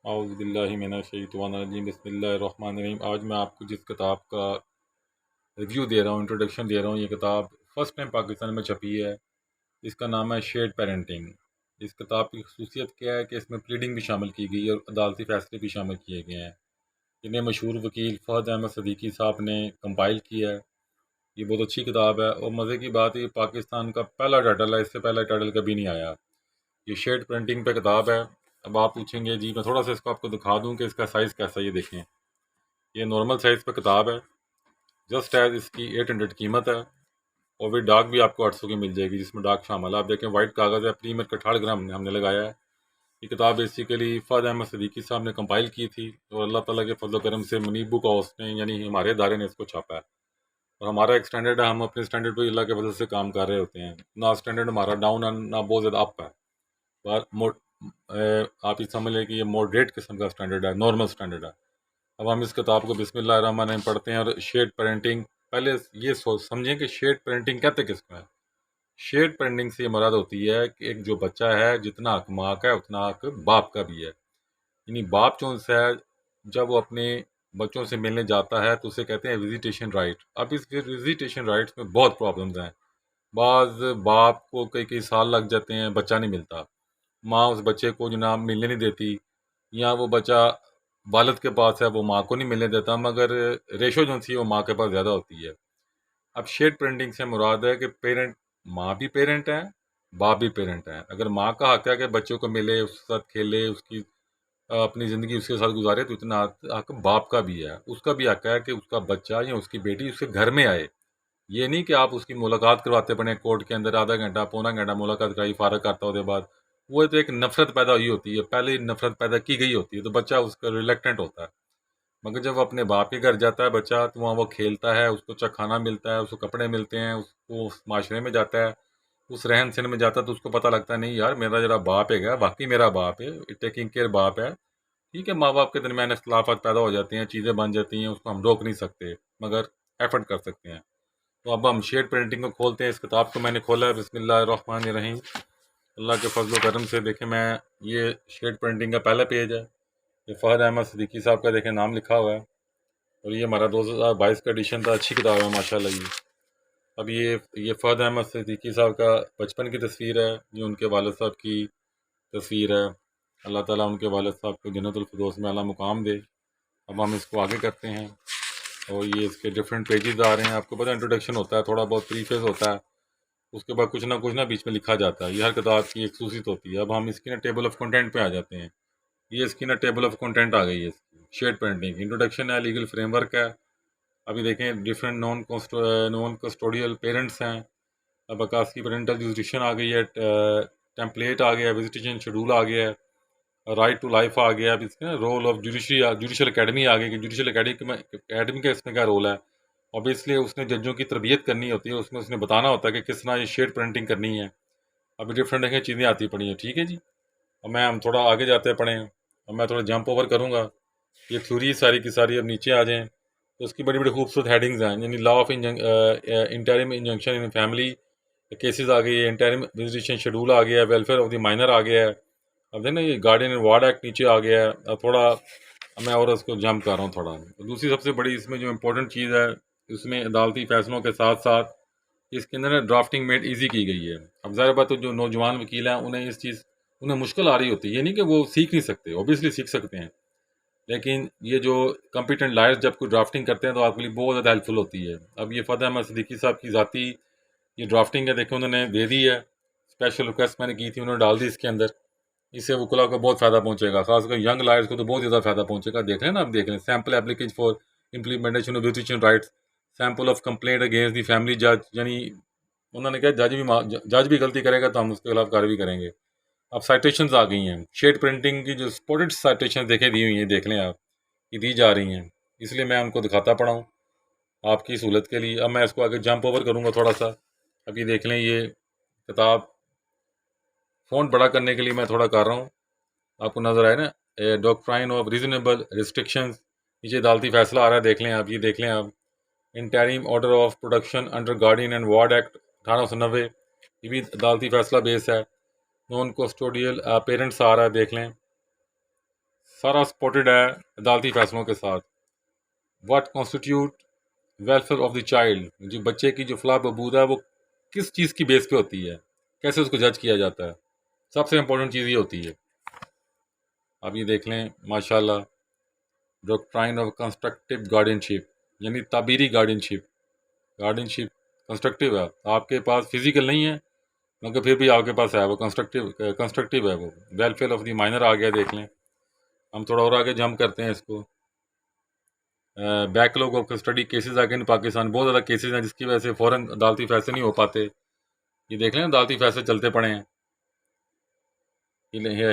औज़ुबिल्लाहि मिनश्शैतानिर्रजीम बिस्मिल्लाहिर्रहमानिर्रहीम। आज मैं आपको जिस किताब का रिव्यू दे रहा हूँ, इंट्रोडक्शन दे रहा हूँ, ये किताब फ़र्स्ट टाइम पाकिस्तान में छपी है। इसका नाम है शेयर्ड पेरेंटिंग। इस किताब की खसूसियत क्या है कि इसमें प्लीडिंग भी शामिल की गई है और अदालती फ़ैसले भी शामिल किए गए हैं। इन्हें मशहूर वकील फ़हद अहमद सदीकी साहब ने कंपाइल किया है। ये बहुत अच्छी किताब है और मज़े की बात है, ये पाकिस्तान का पहला टाइटल है, इससे पहला टाइटल कभी नहीं आया। ये शेड प्रिंटिंग पे किताब है। अब आप पूछेंगे जी, मैं थोड़ा सा इसको आपको दिखा दूं कि इसका साइज़ कैसा है। ये देखें, ये नॉर्मल साइज़ पे किताब है। जस्ट एज इसकी 800 कीमत है और विद डाक भी आपको 800 की मिल जाएगी, जिसमें डाक शामिल है। आप देखें, वाइट कागज़ है, प्रीमियर का 3 ग्राम हमने लगाया है। ये किताब बेसिकली फ़हद अहमद सदीकी साहब ने कंपाइल की थी और अल्लाह ताला के फजल करम से मुनीब बुक हाउस ने, यानी हमारे इदारे ने इसको छापा है। और हमारा एक स्टैंडर्ड है, हम अपने स्टैंडर्ड पर अल्लाह के फजल से काम कर रहे होते हैं। ना स्टैंडर्ड हमारा डाउन है, ना बहुत ज़्यादा अप है। आप ये समझ लें कि ये मॉडरेट किस्म का स्टैंडर्ड है, नॉर्मल स्टैंडर्ड है। अब हम इस किताब को बिस्मिल्लाहिर्रहमानिर्रहीम पढ़ते हैं और शेड पेरेंटिंग, पहले ये सोच समझें कि शेड पेरेंटिंग कहते किसको है। शेड पेरेंटिंग से मुराद होती है कि एक जो बच्चा है, जितना हक माँ का है उतना हक बाप का भी है। यानी बाप जो है, जब वो अपने बच्चों से मिलने जाता है तो उसे कहते हैं विजिटेशन राइट। अब इस विजिटेशन राइट्स में बहुत प्रॉब्लम्स हैं। बाज़ बाप को कई कई साल लग जाते हैं, बच्चा नहीं मिलता। माँ उस बच्चे को जनाब मिलने नहीं देती, या वो बच्चा वालिद के पास है, वो माँ को नहीं मिलने देता, मगर रेशो जो थी वो माँ के पास ज़्यादा होती है। अब शेड पेरेंटिंग से मुराद है कि पेरेंट, माँ भी पेरेंट है, बाप भी पेरेंट है। अगर माँ का हक है कि बच्चों को मिले, उसके साथ खेले, उसकी अपनी ज़िंदगी उसके साथ गुजारे, तो इतना हक बाप का भी है। उसका भी हक है कि उसका बच्चा या उसकी बेटी उसके घर में आए। ये नहीं कि आप उसकी मुलाकात करवाते पड़े कोर्ट के अंदर, आधा घंटा पौना घंटा मुलाकात कराई, फारग करता उसके बाद वो तो एक नफरत पैदा हुई होती है, पहले ही नफरत पैदा की गई होती है, तो बच्चा उसका रिलेक्टेंट होता है। मगर जब अपने बाप के घर जाता है बच्चा, तो वहाँ वो खेलता है, उसको अच्छा खाना मिलता है, उसको कपड़े मिलते हैं, उसको उस माशरे में जाता है, उस रहन सहन में जाता है, तो उसको पता लगता है नहीं यार, मेरा जरा बाप है, बाकी मेरा बाप है, टेकिंग केयर बाप है। ठीक है, माँ बाप के दरमियान इख्तलाफात पैदा हो जाती हैं, चीज़ें बन जाती हैं, उसको हम रोक नहीं सकते, मगर एफर्ट कर सकते हैं। तो अब हम शेड पेंटिंग को खोलते हैं। इस किताब को मैंने खोला है, बिस्मिल्लाहिर्रहमानिर्रहीम। अल्लाह के फजल करम से देखें, मैं ये शेड पेंटिंग का पहला पेज है। ये फ़हद अहमद सिद्दीकी साहब का देखें नाम लिखा हुआ है और ये हमारा 2022 का एडिशन था। अच्छी किताब है माशाल्लाह। ये अब ये फ़हद अहमद सिद्दीकी साहब का बचपन की तस्वीर है, ये उनके वालिद साहब की तस्वीर है। अल्लाह ताला उनके वालिद साहब को जन्नतुल फिरदौस में आला मुकाम दे। अब हम इसको आगे करते हैं और ये इसके डिफरेंट पेजेस आ रहे हैं। आपको पता है इंट्रोडक्शन होता है, थोड़ा बहुत प्रीफेस होता है, उसके बाद कुछ ना बीच में लिखा जाता है। ये हर किताब की एक खूसियत होती है। अब हम इसकी ना टेबल ऑफ कंटेंट पे आ जाते हैं। ये इसकी ना टेबल ऑफ कंटेंट आ गई है इसकी। शेड पेंटिंग इंट्रोडक्शन है, लीगल फ्रेमवर्क है। अभी देखें, डिफरेंट नॉन कस्टोडियल पेरेंट्स हैं। अब अक्कास की पेरेंटल जुरिस्डिक्शन आ गई है, टेम्पलेट आ गया, विजिटेशन शेड्यूल आ गया है, राइट टू लाइफ आ गया। अब इसके ना रोल ऑफ जुडिशल अकेडमी आ गई कि जुडिशल अकेडमी का इसमें क्या रोल है। ऑब्वियसली उसने जजों की तरबियत करनी होती है, उसमें उसने बताना होता है कि किस तरह ये शेड प्रिंटिंग करनी है। अभी डिफरेंट देखें चीज़ें आती पड़ी हैं। ठीक है जी, अब हम थोड़ा आगे जाते हैं पढ़ें। अब मैं थोड़ा जंप ओवर करूँगा। ये थ्योरी सारी की सारी अब नीचे आ जाएँ तो उसकी बड़ी बड़ी खूबसूरत हेडिंग्स हैं, यानी law of interim injunction in family cases आ गई है, इंटरिम विजिटेशन शेड्यूल आ गया है, वेलफेयर ऑफ द माइनर आ गया है। अब देखें ना, ये गार्डियन एंड वार्ड एक्ट नीचे आ गया है। अब थोड़ा मैं और उसको जंप कर रहा हूँ थोड़ा। तो दूसरी सबसे बड़ी इसमें जो इम्पोर्टेंट चीज़ है, इसमें अदालती फैसलों के साथ साथ इसके अंदर ना ड्राफ्टिंग मेड ईजी की गई है। अब ज़ाहिर बात, तो जो नौजवान वकील हैं उन्हें मुश्किल आ रही होती है। ये नहीं कि वो सीख नहीं सकते, ऑब्वियसली सीख सकते हैं, लेकिन ये जो कॉम्पिटेंट लायर्स जब कोई ड्राफ्टिंग करते हैं तो आपके लिए बहुत ज़्यादा हेल्पफुल होती है। अब ये फ़तेह अहमद सिद्दीकी साहब की ज़ाती ये ड्राफ्टिंग है, देखें उन्होंने दे दी है। स्पेशल रिक्वेस्ट मैंने की थी, उन्होंने डाल दी इसके अंदर। इससे वकला को बहुत फ़ायदा पहुंचेगा, खासकर यंग लायर्स को तो बहुत ज़्यादा फ़ायदा पहुंचेगा। देख लें ना, आप देख लें, sample application for implementation of visitation rights, sample of complaint against the family जज। यानी उन्होंने कहा जज भी गलती करेगा तो हम उसके खिलाफ कार्रवाई करेंगे। अब साइटेशंस आ गई हैं, शेड प्रिंटिंग की जो स्पोर्टेड साइटेशन देखे दी हुई हैं, देख लें आप, ये दी जा रही हैं, इसलिए मैं उनको दिखाता पड़ा हूँ आपकी सहूलत के लिए। अब मैं इसको आगे जंप ओवर करूँगा थोड़ा सा। अब ये देख लें, ये किताब फ़ॉन्ट बड़ा करने के लिए मैं थोड़ा कर रहा हूँ, आपको नज़र आए ना, डॉक्ट्राइन ऑफ रीजनेबल रिस्ट्रिक्शंस, नीचे अदालती फैसला आ रहा है, देख लें आप, ये देख लें आप। Interim order of production under guardian and ward act 1890, ये भी अदालती फैसला बेस है। नॉन कस्टोडियल पेरेंट्स आ रहा है, देख लें। सारा स्पॉटेड है अदालती फैसलों के साथ। What constitute welfare of the child, जो बच्चे की जो फलाह बहबूद है वो किस चीज़ की बेस पे होती है, कैसे उसको जज किया जाता है, सबसे इम्पोर्टेंट चीज़ ये होती है। अब ये देख लें माशाल्लाह, डॉक्ट्राइन ऑफ कंस्ट्रक्टिव गार्डियनशिप, यानी ताबीरी गार्डियनशिप। गार्डियनशिप कंस्ट्रक्टिव है, आपके पास फिजिकल नहीं है मगर फिर भी आपके पास है, वो कंस्ट्रक्टिव है वो। वेलफेयर ऑफ द माइनर आ गया, देख लें। हम थोड़ा और आगे जंप करते हैं इसको। बैकलॉग ऑफ स्टडी केसेस आ गए इन पाकिस्तान, बहुत ज़्यादा केसेस हैं जिसकी वजह से फ़ौरन अदालती फैसले नहीं हो पाते। ये देख लें अदालती फैसले चलते पड़े हैं।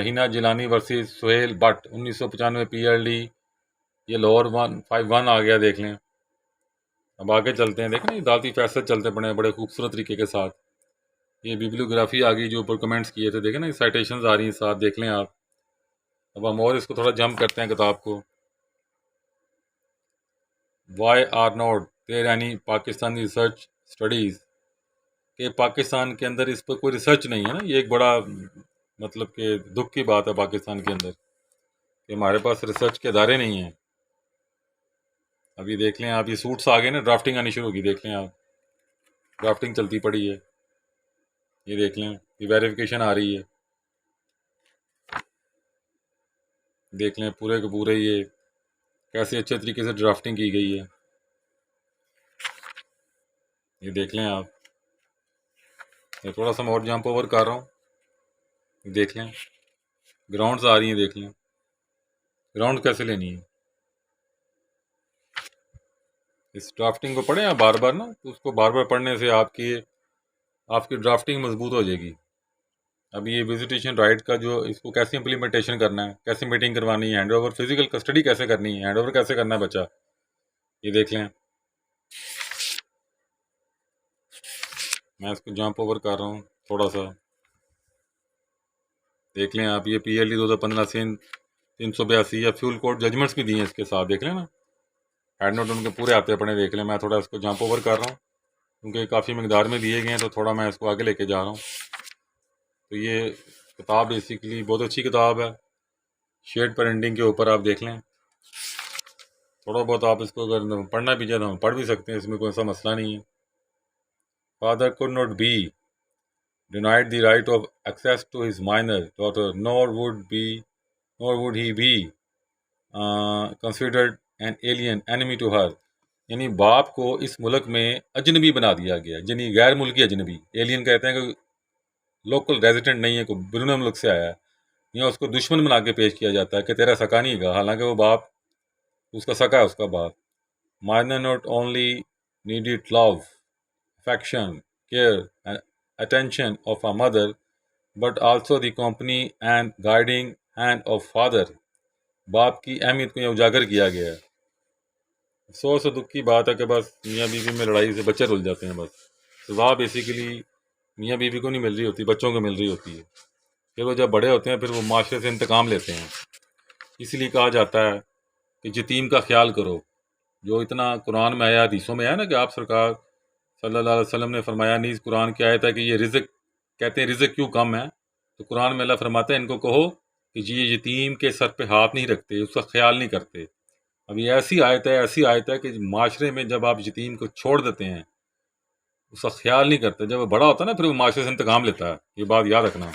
हिना जिलानी वर्सेस सुहेल भट्ट 1995 PLD, ये लाहौर 151 आ गया, देख लें। अब आगे चलते हैं, देखें अदालती फैसले चलते पड़े हैं बड़े खूबसूरत तरीके के साथ। ये बिब्लियोग्राफी आ गई जो ऊपर कमेंट्स किए थे, देखें ना, साइटेशंस आ रही हैं साथ, देख लें आप। अब हम और इसको थोड़ा जंप करते हैं किताब को। Why are not there any Pakistani research studies, कि पाकिस्तान के अंदर इस पर कोई रिसर्च नहीं है ना। ये एक बड़ा मतलब कि दुख की बात है पाकिस्तान के अंदर कि हमारे पास रिसर्च के अदारे नहीं हैं। अभी देख लें आप, ये सूट्स आ गए ना, ड्राफ्टिंग आनी शुरू होगी, देख लें आप, ड्राफ्टिंग चलती पड़ी है। ये देख लें, ये वेरिफिकेशन आ रही है, देख लें पूरे के पूरे ये कैसे अच्छे तरीके से ड्राफ्टिंग की गई है। ये देख लें आप, ये थोड़ा सा मैं और जंप ओवर कर रहा हूँ, देख लें ग्राउंड्स आ रही हैं, देख लें ग्राउंड कैसे लेनी है। इस ड्राफ्टिंग को पढ़ें आप बार बार ना, तो उसको बार बार पढ़ने से आपकी आपकी ड्राफ्टिंग मजबूत हो जाएगी। अब ये विजिटेशन राइट का जो, इसको कैसे इम्प्लीमेंटेशन करना है, कैसे मीटिंग करवानी है, हैंड ओवर फिजिकल कस्टडी कैसे करनी है, हैंड ओवर कैसे करना है बच्चा, ये देख लें। मैं इसको जंप ओवर कर रहा हूँ थोड़ा सा, देख लें आप। ये PLD 2015 से 382 या फ्यूल कोड जजमेंट्स भी दिए हैं इसके साथ, देख लें ना, हेड नोट उनके पूरे आते अपने, देख लें। मैं थोड़ा इसको जंप ओवर कर रहा हूँ क्योंकि काफ़ी मकदार में दिए गए हैं, तो थोड़ा मैं इसको आगे लेके जा रहा हूँ। तो ये किताब बेसिकली बहुत अच्छी किताब है शेड पेरेंटिंग के ऊपर, आप देख लें। थोड़ा बहुत आप इसको अगर पढ़ना भी चाहे तो हम पढ़ भी सकते हैं, इसमें कोई सा मसला नहीं है। Father could not be denied the right of access to his minor daughter, nor would he be considered an alien enemy to her। यानी बाप को इस मुल्क में अजनबी बना दिया गया, यानी गैर मुल्की अजनबी। एलियन कहते हैं कि लोकल रेजिडेंट नहीं है, कोई बैरून मुल्क से आया है, या उसको दुश्मन बना के पेश किया जाता है कि तेरा सका नहीं है, हालांकि वो बाप उसका सका है, उसका बाप। Minor not only needed love, affection, care and attention of a mother, but also the company and guiding hand of father। बाप की अहमियत को यहाँ उजागर किया गया है। अफसोस और दुख की बात है कि बस मियाँ बीवी में लड़ाई से बच्चे रुल जाते हैं। बस सज़ा बेसिकली मियाँ बीवी को नहीं मिल रही होती, बच्चों को मिल रही होती है। फिर वो जब बड़े होते हैं फिर वो माशरे से इंतकाम लेते हैं। इसलिए कहा जाता है कि यतीम का ख्याल करो। जो इतना कुरान में आया, हदीसों में आया ना कि आप सरकार सल्लल्लाहु अलैहि वसल्लम ने फरमाया, नीज़ कुरान की आयत है कि ये रिज़्क, कहते हैं रिज़्क क्यों कम है, तो कुरान में अल्लाह फरमाता है इनको कहो कि ये यतीम के सर पे हाथ नहीं रखते, उसका ख्याल नहीं करते। अब ये ऐसी आयत है कि माशरे में जब आप यतीम को छोड़ देते हैं, उसका ख्याल नहीं करते, जब वो बड़ा होता है ना फिर वो माशरे से इंतकाम लेता है। ये बात याद रखना,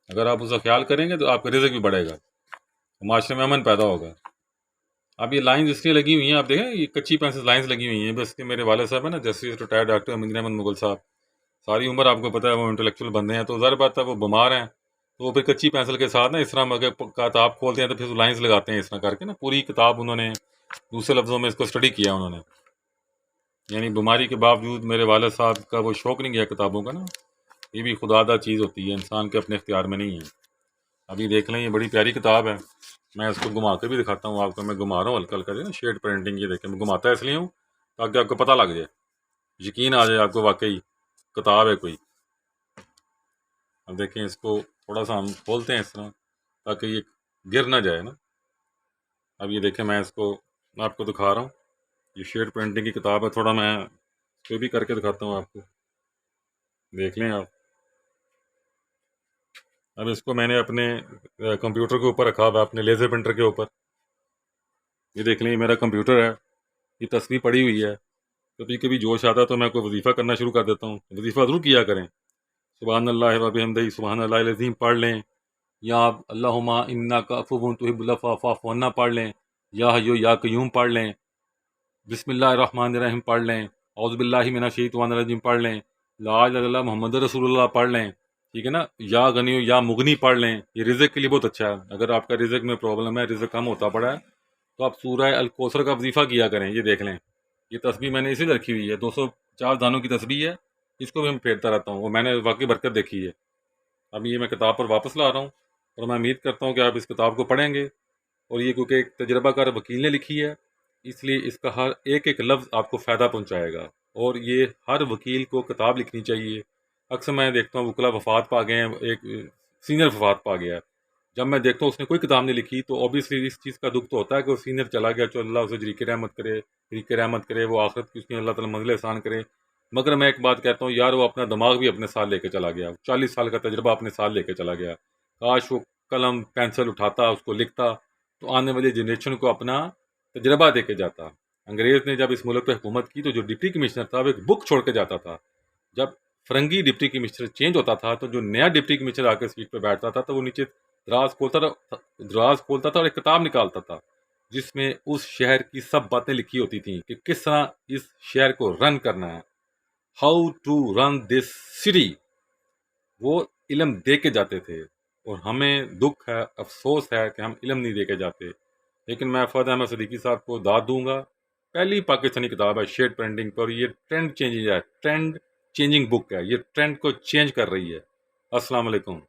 अगर आप उसका ख्याल करेंगे तो आपका रिज़्क भी बढ़ेगा, माशरे में अमन पैदा होगा। अब ये लाइंस इसलिए लगी हुई हैं, आप देखें ये कच्ची पेंसिल लाइंस लगी हुई हैं। बस के मेरे वाले साहब है ना, जस्टिस रिटायर्ड डॉक्टर अमीन अहमद मुगल साहब, सारी उम्र आपको पता है वो इंटेलेक्चुअल बंदे हैं, तो ज़ाहिर बात है वो बीमार हैं, तो वो फिर कच्ची पेंसिल के साथ ना इस तरह अगर किताब खोलते हैं तो फिर लाइंस लगाते हैं इस तरह करके ना। पूरी किताब उन्होंने दूसरे लफ्ज़ों में इसको स्टडी किया उन्होंने, यानी बीमारी के बावजूद मेरे वाले साहब का वो शौक़ नहीं गया किताबों का ना। ये भी खुदादा चीज़ होती है, इंसान के अपने इख्तियार में नहीं है। अभी देख लें, ये बड़ी प्यारी किताब है, मैं इसको घुमा के भी दिखाता हूँ आपको। मैं घुमा रहा हूँ हल्का हल्का ना, शेड पेंटिंग। ये देखें, मैं घुमाता इसलिए हूँ ताकि आपको पता लग जाए, यकीन आ जाए आपको वाकई किताब है कोई। अब देखें, इसको थोड़ा सा हम खोलते हैं इस तरह ताकि ये गिर ना जाए ना। अब ये देखें, मैं इसको आपको दिखा रहा हूँ, ये शेड पेंटिंग की किताब है। थोड़ा मैं इसको भी करके दिखाता हूँ आपको, देख लें आप। अब इसको मैंने अपने कंप्यूटर के ऊपर रखा हुआ है, अपने लेज़र प्रिंटर के ऊपर। ये देख लें, ये मेरा कंप्यूटर है, ये तस्वीर पड़ी हुई है। कभी कभी जोश आता है तो मैं कोई वजीफ़ा करना शुरू कर देता हूँ। वजीफ़ा ज़रूर किया करें। सुबहान अल्लाह व बिहम्दिही सुबहान अल्लाहिल अज़ीम पढ़ लें, या आप अल्लाहुम्मा इन्नका अफ़ुव्वुन तुहिब्बुल अफ़्वा फ़अफ़ु अन्ना पढ़ लें, या हय्यु या क़य्यूम पढ़ लें, बिस्मिल्लाहिर्रहमानिर्रहीम पढ़ लें, औज़ु बिल्लाहि मिनश शैतानिर रजीम पढ़ लें, ला इलाहा इल्लल्लाह मुहम्मदुर रसूलुल्लाह पढ़ लें। ठीक है ना। या गनी या मुगनी पढ़ लें, ये रिज़्क़ के लिए बहुत अच्छा है। अगर आपका रिज़्क़ में प्रॉब्लम है, रिज़्क़ कम होता पड़ा है, तो आप सूरह अल कौसर का वजीफ़ा किया करें। ये देख लें, ये तस्बीह मैंने इसीलिए रखी हुई है, 204 दानों की तस्बीह है। इसको भी मैं फेरता रहता हूँ, और मैंने वाकई बरकत देखी है। अब ये मैं किताब पर वापस ला रहा हूँ, और मैं उम्मीद करता हूँ कि आप इस किताब को पढ़ेंगे। और ये क्योंकि एक तजर्बाकार वकील ने लिखी है, इसलिए इसका हर एक एक लफ्ज़ आपको फ़ायदा पहुँचाएगा। और ये हर वकील को किताब लिखनी चाहिए। अक्सर मैं देखता हूँ वकला वफ़ात पा गए हैं, एक सीनियर वफ़ात पा गया है। जब मैं देखता हूँ उसने कोई किताब नहीं लिखी, तो ऑब्वियसली इस चीज़ का दुख तो होता है कि वो सीनियर चला गया, तो अल्लाह उसे जरीक रहमत करे, जरीक रहमत करे, वो आखिरत की उसकी अल्लाह ताला मंज़िल एहसान करे। मगर मैं एक बात कहता हूँ यार, वो अपना दिमाग भी अपने साथ लेके चला गया, 40 साल का तजुर्बा अपने साथ लेके चला गया। काश वो कलम पेंसिल उठाता, उसको लिखता, तो आने वाली जनरेशन को अपना तजर्बा दे के जाता। अंग्रेज़ ने जब इस मुल्क पे हुकूमत की, तो जो डिप्टी कमिश्नर था वो एक बुक छोड़ के जाता था। जब फरंगी डिप्टी कमिश्नर चेंज होता था, तो जो नया डिप्टी कमिश्नर आकर सीट पर बैठता था, तो वो नीचे दराज खोलता था और एक किताब निकालता था, जिसमें उस शहर की सब बातें लिखी होती थी कि किस तरह इस शहर को रन करना है, how to run this city. वो इल्म दे के जाते थे, और हमें दुख है, अफसोस है कि हम इल्म नहीं दे के जाते। लेकिन मैं फहद अहमद सिद्दीकी साहब को दाद दूंगा। पहली पाकिस्तानी किताब है शेड पेंटिंग पर, ये ट्रेंड चेंजिंग है, ट्रेंड चेंजिंग बुक है, ये ट्रेंड को चेंज कर रही है। अस्सलाम वालेकुम।